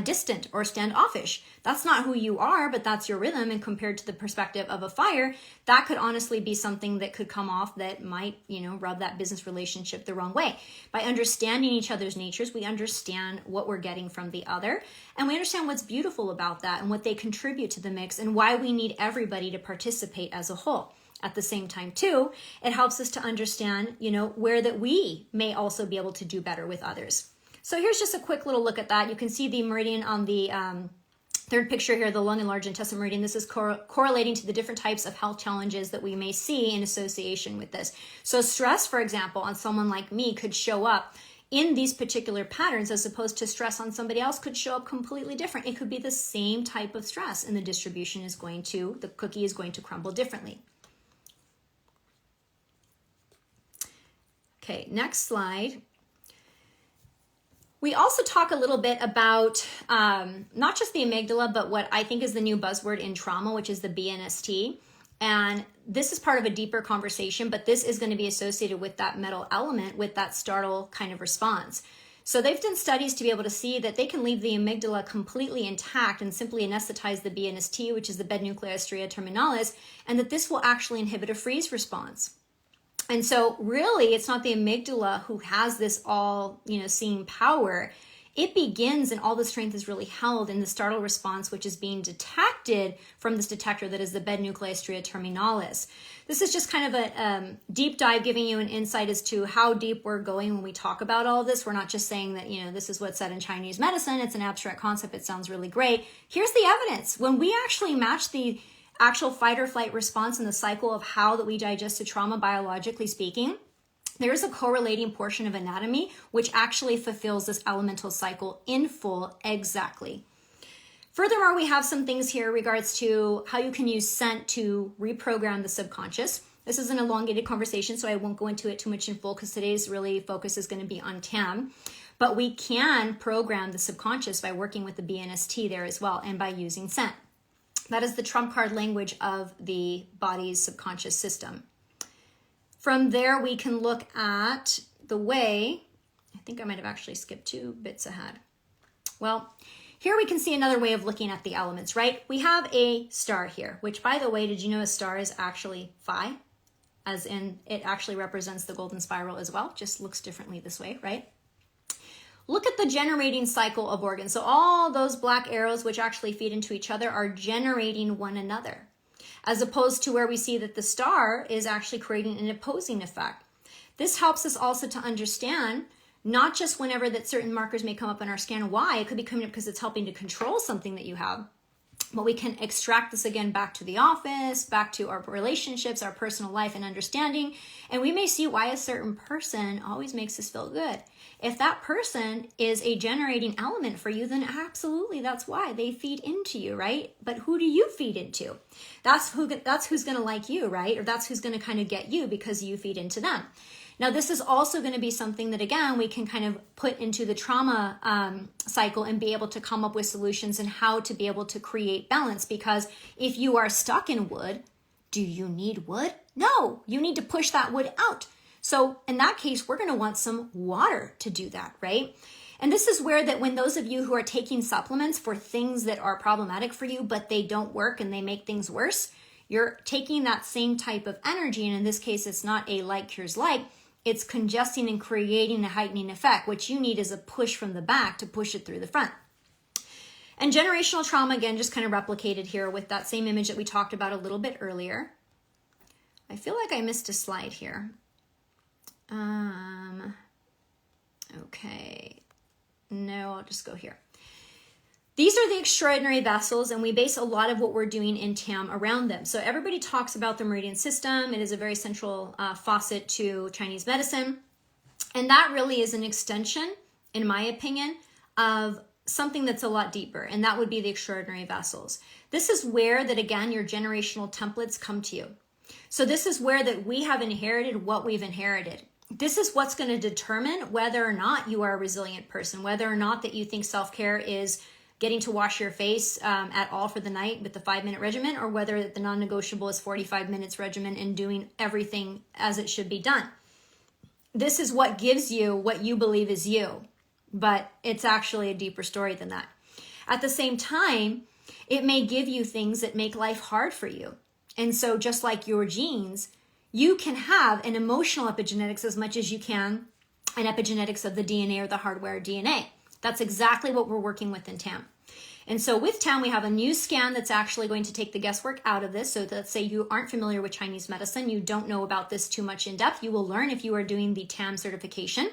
distant or standoffish. That's not who you are, but that's your rhythm. And compared to the perspective of a fire, that could honestly be something that could come off that might, rub that business relationship the wrong way. By understanding each other's natures, we understand what we're getting from the other, and we understand what's beautiful about that and what they contribute to the mix and why we need everybody to participate as a whole. At the same time, too, it helps us to understand, where that we may also be able to do better with others. So here's just a quick little look at that. You can see the meridian on the third picture here, the lung and large intestine meridian. This is correlating to the different types of health challenges that we may see in association with this. So stress, for example, on someone like me could show up in these particular patterns as opposed to stress on somebody else could show up completely different. It could be the same type of stress and the distribution is the cookie is going to crumble differently. Okay, next slide. We also talk a little bit about not just the amygdala, but what I think is the new buzzword in trauma, which is the BNST. And this is part of a deeper conversation, but this is going to be associated with that metal element, with that startle kind of response. So they've done studies to be able to see that they can leave the amygdala completely intact and simply anesthetize the BNST, which is the bed nucleus stria terminalis, and that this will actually inhibit a freeze response. And so really, it's not the amygdala who has this all, seeing power. it begins and all the strength is really held in the startle response, which is being detected from this detector that is the bed nucleus stria terminalis. This is just kind of a deep dive, giving you an insight as to how deep we're going when we talk about all of this. We're not just saying that, this is what's said in Chinese medicine. It's an abstract concept. It sounds really great. Here's the evidence. When we actually match the actual fight or flight response in the cycle of how that we digest a trauma, biologically speaking, there's a correlating portion of anatomy which actually fulfills this elemental cycle in full exactly. Furthermore, we have some things here in regards to how you can use scent to reprogram the subconscious. This is an elongated conversation, so I won't go into it too much in full because today's really focus is going to be on T.A.A.M. But we can program the subconscious by working with the BNST there as well and by using scent. That is the trump card language of the body's subconscious system. From there, we can look at the way, I think I might have actually skipped 2 bits ahead. Well, here we can see another way of looking at the elements, right? We have a star here, which, by the way, did you know a star is actually phi? As in, it actually represents the golden spiral as well, just looks differently this way, right? Look at the generating cycle of organs. So all those black arrows, which actually feed into each other, are generating one another, as opposed to where we see that the star is actually creating an opposing effect. This helps us also to understand not just whenever that certain markers may come up in our scan, why it could be coming up because it's helping to control something that you have, but we can extract this again back to the office, back to our relationships, our personal life and understanding, and we may see why a certain person always makes us feel good. If that person is a generating element for you, then absolutely that's why they feed into you, right? But who do you feed into? That's who's going to like you, right? Or that's who's going to kind of get you because you feed into them. Now, this is also going to be something that, again, we can kind of put into the trauma cycle and be able to come up with solutions and how to be able to create balance. Because if you are stuck in wood, do you need wood? No, you need to push that wood out. So in that case, we're going to want some water to do that, right? And this is where that when those of you who are taking supplements for things that are problematic for you, but they don't work and they make things worse, you're taking that same type of energy. And in this case, it's not a like cures like. It's congesting and creating a heightening effect. What you need is a push from the back to push it through the front. And generational trauma, again, just kind of replicated here with that same image that we talked about a little bit earlier. I feel like I missed a slide here. Okay. No, I'll just go here. These are the extraordinary vessels, and we base a lot of what we're doing in T.A.A.M around them. So everybody talks about the meridian system. It is a very central facet to Chinese medicine. And that really is an extension, in my opinion, of something that's a lot deeper, and that would be the extraordinary vessels. This is where that, again, your generational templates come to you. So this is where that we have inherited what we've inherited. This is what's going to determine whether or not you are a resilient person, whether or not that you think self-care is getting to wash your face at all for the night with the 5-minute regimen, or whether the non-negotiable is 45 minutes regimen and doing everything as it should be done. This is what gives you what you believe is you, but it's actually a deeper story than that. At the same time, it may give you things that make life hard for you. And so just like your genes, you can have an emotional epigenetics as much as you can an epigenetics of the DNA or the hardware DNA. That's exactly what we're working with in T.A.A.M. And so with T.A.A.M, we have a new scan that's actually going to take the guesswork out of this. So let's say you aren't familiar with Chinese medicine, you don't know about this too much in depth. You will learn if you are doing the T.A.A.M certification.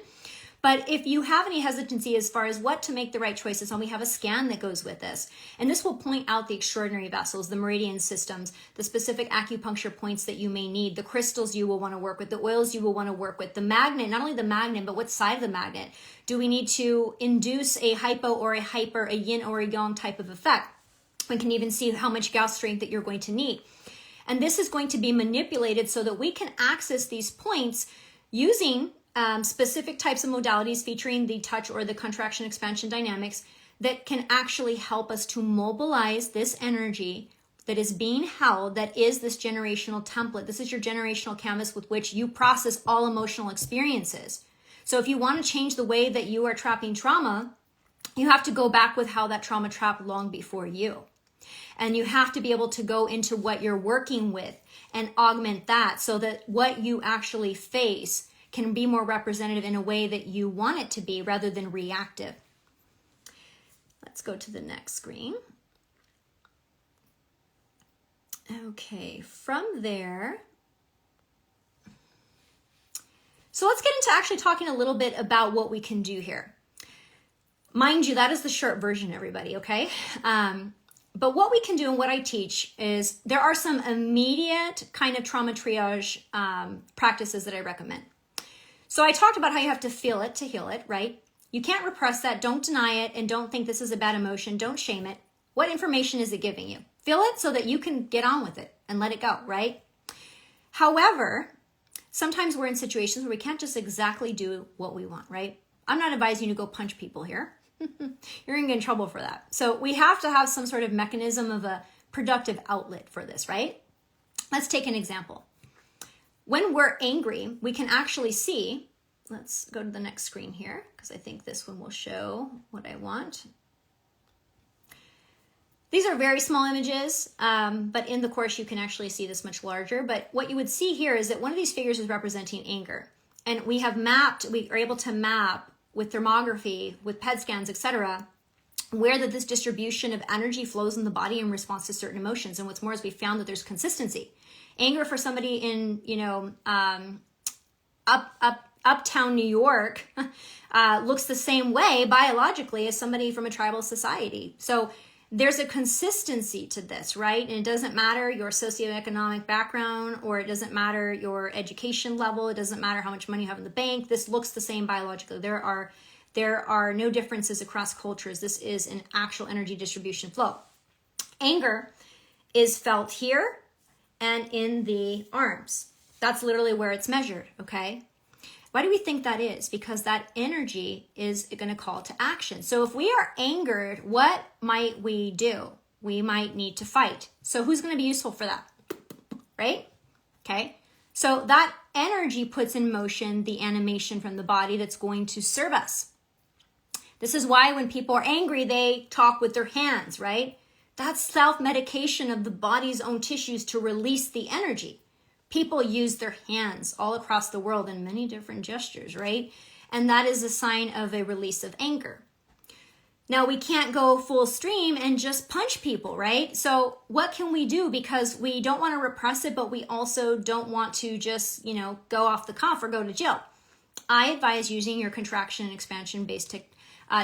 But if you have any hesitancy as far as what to make the right choices on, we have a scan that goes with this. And this will point out the extraordinary vessels, the meridian systems, the specific acupuncture points that you may need, the crystals you will want to work with, the oils you will want to work with, the magnet, not only the magnet, but what side of the magnet. Do we need to induce a hypo or a hyper, a yin or a yang type of effect? We can even see how much Gauss strength that you're going to need. And this is going to be manipulated so that we can access these points using specific types of modalities featuring the touch or the contraction expansion dynamics that can actually help us to mobilize this energy that is being held, that is this generational template. This is your generational canvas with which you process all emotional experiences. So if you want to change the way that you are trapping trauma, you have to go back with how that trauma trapped long before you. And you have to be able to go into what you're working with and augment that so that what you actually face can be more representative in a way that you want it to be rather than reactive. Let's go to the next screen. Okay, from there, so let's get into actually talking a little bit about what we can do here. Mind you, that is the short version, everybody, okay? But what we can do and what I teach is there are some immediate kind of trauma triage practices that I recommend. So I talked about how you have to feel it to heal it, right? You can't repress that, don't deny it, and don't think this is a bad emotion, don't shame it. What information is it giving you? Feel it so that you can get on with it and let it go, right? However, sometimes we're in situations where we can't just exactly do what we want, right? I'm not advising you to go punch people here. You're going to get in trouble for that. So we have to have some sort of mechanism of a productive outlet for this, right? Let's take an example. When we're angry, we can actually see, let's go to the next screen here, because I think this one will show what I want. These are very small images, but in the course you can actually see this much larger. But what you would see here is that one of these figures is representing anger. And we are able to map with thermography, with PET scans, etc., where that this distribution of energy flows in the body in response to certain emotions. And what's more is we found that there's consistency. Anger for somebody in, uptown New York looks the same way biologically as somebody from a tribal society. So there's a consistency to this, right? And it doesn't matter your socioeconomic background, or it doesn't matter your education level. It doesn't matter how much money you have in the bank. This looks the same biologically. There are no differences across cultures. This is an actual energy distribution flow. Anger is felt here and in the arms. That's literally where it's measured, okay? Why do we think that is? Because that energy is going to call to action. So if we are angered, what might we do? We might need to fight. So who's going to be useful for that? Right? Okay. So that energy puts in motion the animation from the body that's going to serve us. This is why when people are angry, they talk with their hands, right? That's self-medication of the body's own tissues to release the energy. People use their hands all across the world in many different gestures, right? And that is a sign of a release of anger. Now, we can't go full stream and just punch people, right? So what can we do? Because we don't want to repress it, but we also don't want to just, go off the cuff or go to jail. I advise using your contraction and expansion based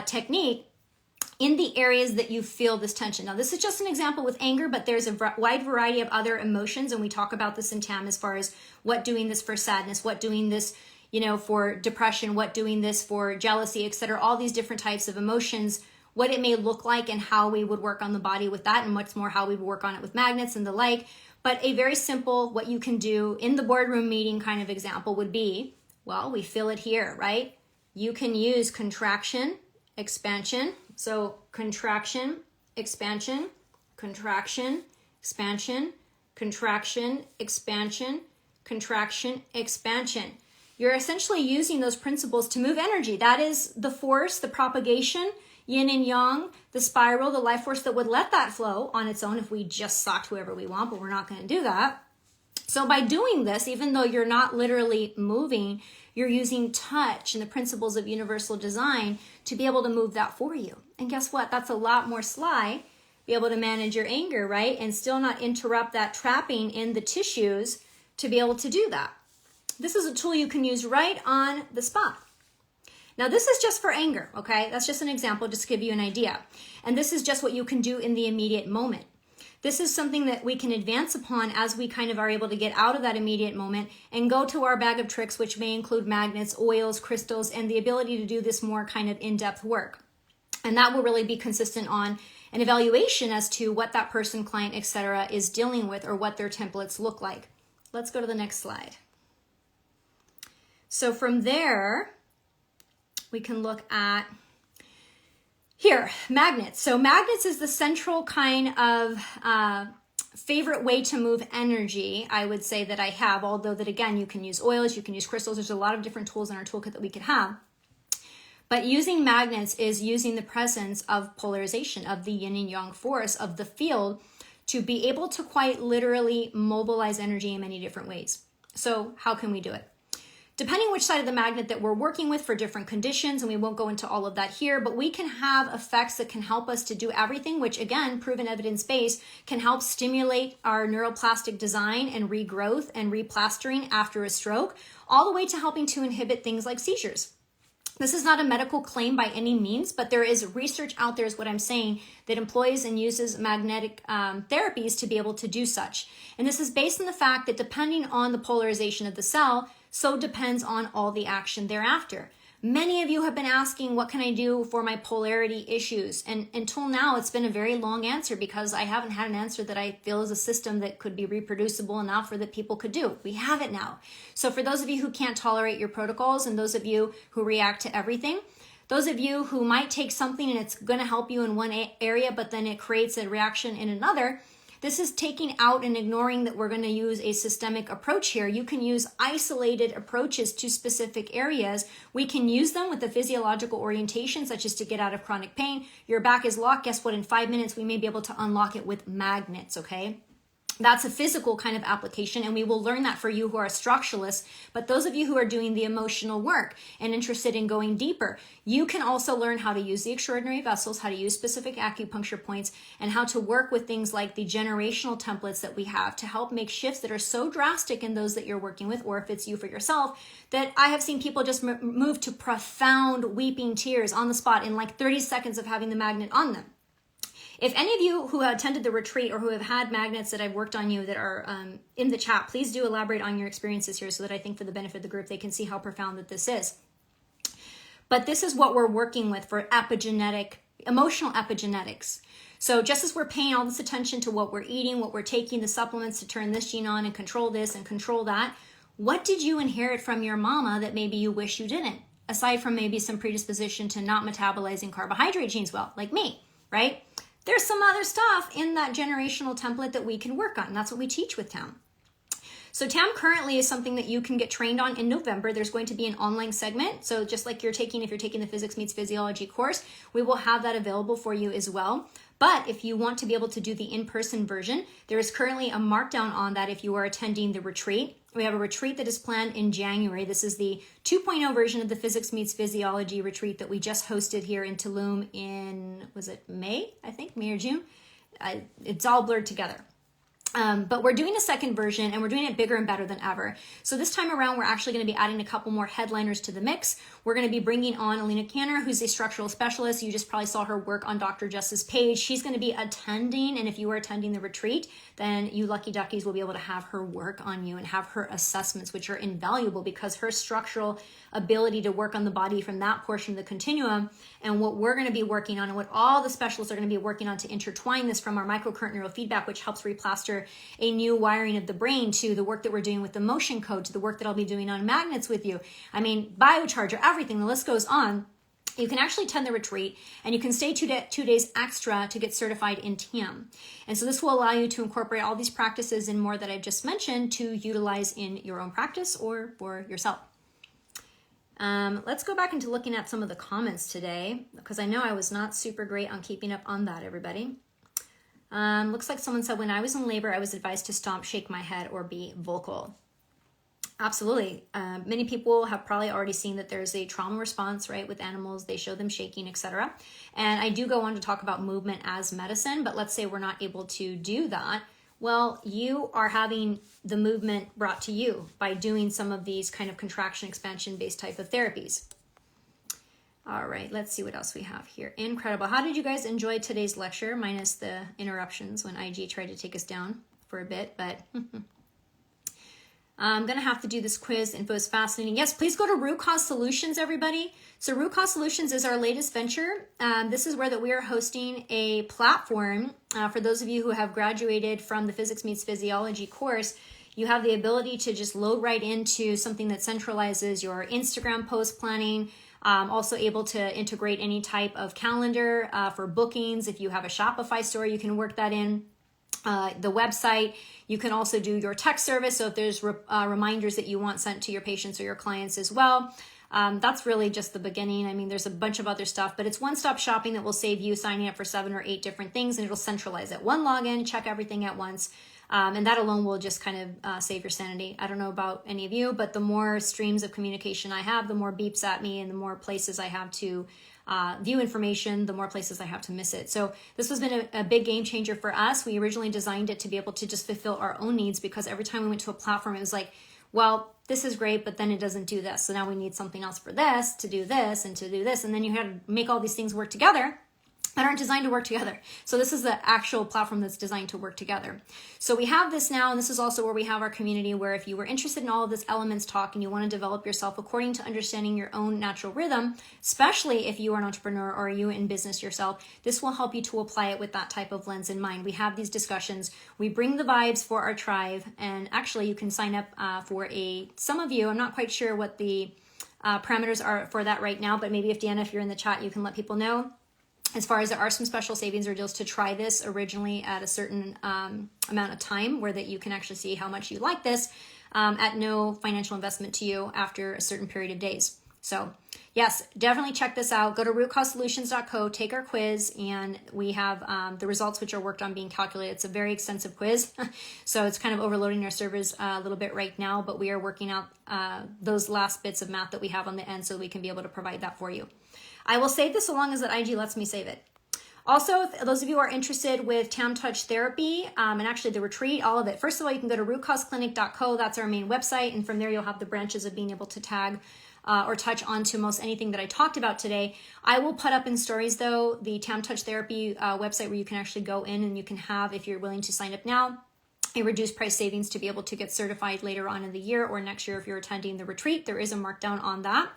technique in the areas that you feel this tension. Now, this is just an example with anger, but there's a wide variety of other emotions, and we talk about this in T.A.A.M as far as what doing this for sadness, what doing this, for depression, what doing this for jealousy, etc. All these different types of emotions, what it may look like and how we would work on the body with that, and what's more, how we would work on it with magnets and the like. But a very simple, what you can do in the boardroom meeting kind of example would be, well, we feel it here, right? You can use contraction, expansion. So contraction, expansion, contraction, expansion, contraction, expansion, contraction, expansion. You're essentially using those principles to move energy. That is the force, the propagation, yin and yang, the spiral, the life force that would let that flow on its own if we just socked whoever we want, but we're not going to do that. So by doing this, even though you're not literally moving, you're using touch and the principles of universal design to be able to move that for you. And guess what? That's a lot more sly. Be able to manage your anger, right? And still not interrupt that trapping in the tissues to be able to do that. This is a tool you can use right on the spot. Now, this is just for anger, okay? That's just an example, just to give you an idea. And this is just what you can do in the immediate moment. This is something that we can advance upon as we kind of are able to get out of that immediate moment and go to our bag of tricks, which may include magnets, oils, crystals, and the ability to do this more kind of in-depth work. And that will really be consistent on an evaluation as to what that person, client, etc. is dealing with or what their templates look like. Let's go to the next slide. So from there, we can look at here, magnets. So magnets is the central kind of favorite way to move energy, I would say, that I have, although that again, you can use oils, you can use crystals. There's a lot of different tools in our toolkit that we could have. But using magnets is using the presence of polarization, of the yin and yang force of the field to be able to quite literally mobilize energy in many different ways. So how can we do it? depending which side of the magnet that we're working with for different conditions, and we won't go into all of that here, but we can have effects that can help us to do everything, which again, proven evidence-based, can help stimulate our neuroplastic design and regrowth and replastering after a stroke, all the way to helping to inhibit things like seizures. This is not a medical claim by any means, but there is research out there, is what I'm saying, that employs and uses magnetic therapies to be able to do such. And this is based on the fact that depending on the polarization of the cell, so depends on all the action thereafter. Many of you have been asking, what can I do for my polarity issues? And until now, it's been a very long answer because I haven't had an answer that I feel is a system that could be reproducible enough or that people could do. We have it now. So for those of you who can't tolerate your protocols and those of you who react to everything, those of you who might take something and it's going to help you in one area, but then it creates a reaction in another, this is taking out and ignoring that we're going to use a systemic approach here. You can use isolated approaches to specific areas. We can use them with the physiological orientation, such as to get out of chronic pain. Your back is locked. Guess what? In 5 minutes, we may be able to unlock it with magnets, okay? That's a physical kind of application, and we will learn that for you who are structuralists. But those of you who are doing the emotional work and interested in going deeper, you can also learn how to use the extraordinary vessels, how to use specific acupuncture points, and how to work with things like the generational templates that we have to help make shifts that are so drastic in those that you're working with, or if it's you for yourself, that I have seen people just move to profound weeping tears on the spot in like 30 seconds of having the magnet on them. If any of you who attended the retreat or who have had magnets that I've worked on you that are in the chat, please do elaborate on your experiences here so that I think for the benefit of the group, they can see how profound that this is. But this is what we're working with for emotional epigenetics. So just as we're paying all this attention to what we're eating, what we're taking, the supplements to turn this gene on and control this and control that, what did you inherit from your mama that maybe you wish you didn't? Aside from maybe some predisposition to not metabolizing carbohydrate genes well, like me, right? There's some other stuff in that generational template that we can work on. And that's what we teach with T.A.A.M. So T.A.A.M currently is something that you can get trained on in November. There's going to be an online segment. So just like if you're taking the Physics Meets Physiology course, we will have that available for you as well. But if you want to be able to do the in-person version, there is currently a markdown on that if you are attending the retreat. We have a retreat that is planned in January. This is the 2.0 version of the Physics Meets Physiology retreat that we just hosted here in Tulum in, was it May? I think, May or June. It's all blurred together. But we're doing a second version and we're doing it bigger and better than ever. So this time around, we're actually going to be adding a couple more headliners to the mix. We're going to be bringing on Alina Canner, who's a structural specialist. You just probably saw her work on Dr. Jess's page. She's going to be attending. And if you are attending the retreat, then you lucky duckies will be able to have her work on you and have her assessments, which are invaluable because her structural ability to work on the body from that portion of the continuum and what we're going to be working on and what all the specialists are going to be working on to intertwine this from our microcurrent neurofeedback, which helps replaster a new wiring of the brain, to the work that we're doing with the motion code, to the work that I'll be doing on magnets with you. I mean, biocharger, everything, the list goes on. You can actually attend the retreat and you can stay 2 days extra to get certified in T.A.A.M. And so this will allow you to incorporate all these practices and more that I've just mentioned to utilize in your own practice or for yourself. Let's go back into looking at some of the comments today because I know I was not super great on keeping up on that, everybody. Looks like someone said, when I was in labor, I was advised to stomp, shake my head, or be vocal. Absolutely. Many people have probably already seen that there's a trauma response, right, with animals. They show them shaking, etc. And I do go on to talk about movement as medicine, but let's say we're not able to do that. Well, you are having the movement brought to you by doing some of these kind of contraction expansion based type of therapies. All right, let's see what else we have here. Incredible. How did you guys enjoy today's lecture, minus the interruptions when IG tried to take us down for a bit, but I'm going to have to do this quiz. Info is fascinating. Yes, please go to Root Cause Solutions, everybody. So Root Cause Solutions is our latest venture. This is where that we are hosting a platform. For those of you who have graduated from the Physics Meets Physiology course, you have the ability to just load right into something that centralizes your Instagram post planning, also able to integrate any type of calendar for bookings. If you have a Shopify store, you can work that in. The website, you can also do your text service. So if there's reminders that you want sent to your patients or your clients as well, that's really just the beginning. I mean, there's a bunch of other stuff, but it's one-stop shopping that will save you signing up for 7 or 8 different things, and it'll centralize it. One login, check everything at once. And that alone will just kind of save your sanity. I don't know about any of you, but the more streams of communication I have, the more beeps at me and the more places I have to view information, the more places I have to miss it. So this has been a big game changer for us. We originally designed it to be able to just fulfill our own needs, because every time we went to a platform, it was like, well, this is great, but then it doesn't do this. So now we need something else for this, to do this, and to do this. And then you had to make all these things work together that aren't designed to work together. So this is the actual platform that's designed to work together. So we have this now, and this is also where we have our community, where if you were interested in all of this elements talk and you want to develop yourself according to understanding your own natural rhythm, especially if you are an entrepreneur or you in business yourself, this will help you to apply it with that type of lens in mind. We have these discussions, we bring the vibes for our tribe, and actually you can sign up for some of you, I'm not quite sure what the parameters are for that right now, but maybe if Deanna, if you're in the chat, you can let people know. As far as there are some special savings or deals to try this originally at a certain amount of time, where that you can actually see how much you like this at no financial investment to you after a certain period of days. So yes, definitely check this out. Go to rootcausesolutions.co, take our quiz, and we have the results which are worked on being calculated. It's a very extensive quiz, so it's kind of overloading our servers a little bit right now, but we are working out those last bits of math that we have on the end so we can be able to provide that for you. I will save this so long as that IG lets me save it. Also, those of you who are interested with T.A.A.M Touch Therapy and actually the retreat, all of it. First of all, you can go to rootcauseclinic.co. That's our main website. And from there, you'll have the branches of being able to tag or touch onto most anything that I talked about today. I will put up in stories, though, the T.A.A.M Touch Therapy website where you can actually go in and you can have, if you're willing to sign up now, a reduced price savings to be able to get certified later on in the year or next year if you're attending the retreat. There is a markdown on that.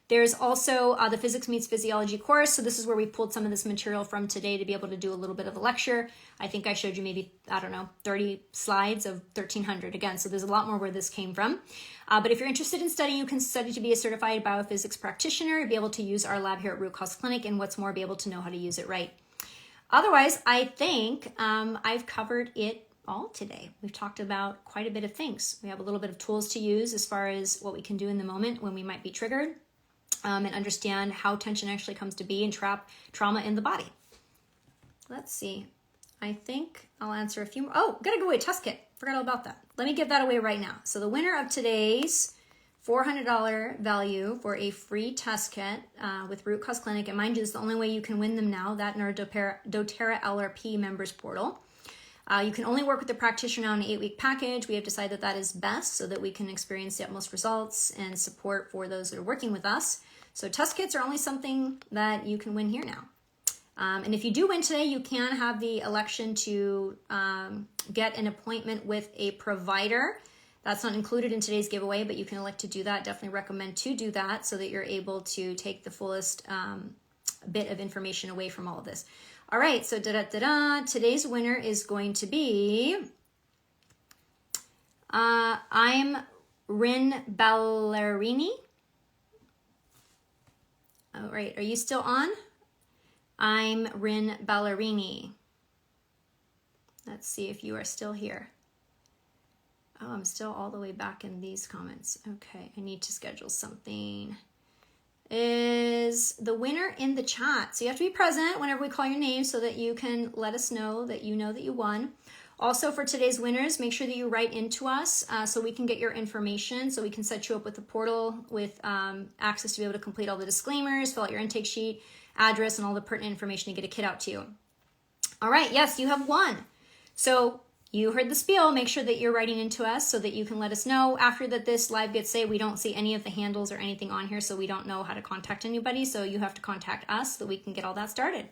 There's also the Physics Meets Physiology course. So this is where we pulled some of this material from today to be able to do a little bit of a lecture. I think I showed you maybe, 30 slides of 1,300 again. So there's a lot more where this came from. But if you're interested in studying, you can study to be a certified biophysics practitioner, be able to use our lab here at Root Cause Clinic, and what's more, be able to know how to use it right. Otherwise, I think I've covered it all today. We've talked about quite a bit of things. We have a little bit of tools to use as far as what we can do in the moment when we might be triggered. And understand how tension actually comes to be and trauma in the body. Let's see. I think I'll answer a few more. Oh, gotta go away. Test kit. Forgot all about that. Let me give that away right now. So the winner of today's $400 value for a free test kit with Root Cause Clinic, and mind you, it's the only way you can win them now, that in our doTERRA LRP members portal. You can only work with the practitioner on an 8-week package. We have decided that that is best so that we can experience the utmost results and support for those that are working with us. So test kits are only something that you can win here now. And if you do win today, you can have the election to get an appointment with a provider. That's not included in today's giveaway, but you can elect to do that. Definitely recommend to do that so that you're able to take the fullest bit of information away from all of this. All right, so today's winner is going to be I'm Rin Ballerini. All right, are you still on? I'm Rin Ballerini. Let's see if you are still here. Oh, I'm still all the way back in these comments. Okay, I need to schedule something. Is the winner in the chat? So you have to be present whenever we call your name so that you can let us know that you won. Also for today's winners, make sure that you write into us so we can get your information, so we can set you up with the portal with access to be able to complete all the disclaimers, fill out your intake sheet, address, and all the pertinent information to get a kit out to you. All right, yes, you have won. So you heard the spiel. Make sure that you're writing into us so that you can let us know. After that this live gets saved, we don't see any of the handles or anything on here, so we don't know how to contact anybody. So you have to contact us so that we can get all that started.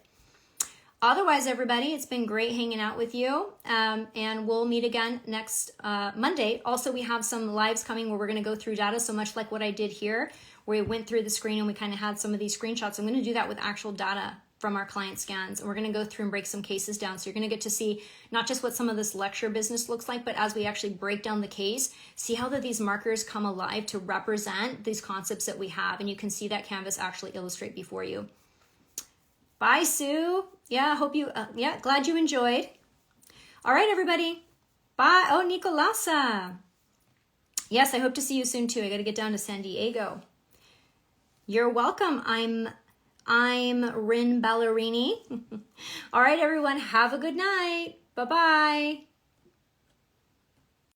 Otherwise, everybody, it's been great hanging out with you, and we'll meet again next Monday. Also, we have some lives coming where we're going to go through data, so much like what I did here, where we went through the screen and we kind of had some of these screenshots. I'm going to do that with actual data from our client scans, and we're going to go through and break some cases down. So you're going to get to see not just what some of this lecture business looks like, but as we actually break down the case, see how that these markers come alive to represent these concepts that we have, and you can see that canvas actually illustrate before you. Bye, Sue. Yeah, hope you, glad you enjoyed. All right, everybody. Bye. Oh, Nicolasa. Yes, I hope to see you soon too. I got to get down to San Diego. You're welcome. I'm Rin Ballerini. All right, everyone. Have a good night. Bye-bye.